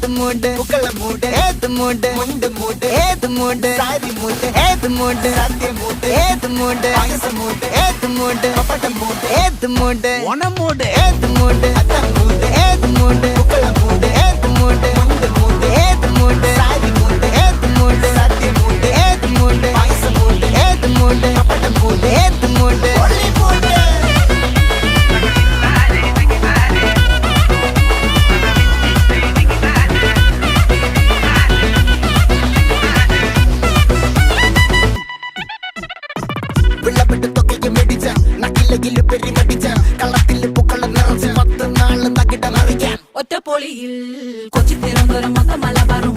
മൂട് പുക്കള മൂട് ഏത് മൂട് മുണ്ട് മൂട് ഏത് മൂട് സാരി മൂട് ഏത് മൂട് സദ്യ മൂട് ഏത് മൂട് പായസ മൂട് ഏത് മൂട് പപ്പടം മൂട് ഏത് മൂട് ഓണം മൂട് ഏത് മൂട് അത്തം മൂട് ഏത് മൂട് പുക്കള മൂട് ഏത് മൂട് മുണ്ട് മൂട് ഏത് മൂട് സാരി മൂട് ഏത് മൂട് സദ്യ മൂട് ഏത് മൂട് പായസ മൂട് ഏത് മൂട് പപ്പടം മൂട് ഏത് മൂട് ഒള്ളി മൂട് ഒറ്റപ്പൊളിയിൽ കൊച്ചി തിരുവനന്തപുരം മൊത്തം മലബാറും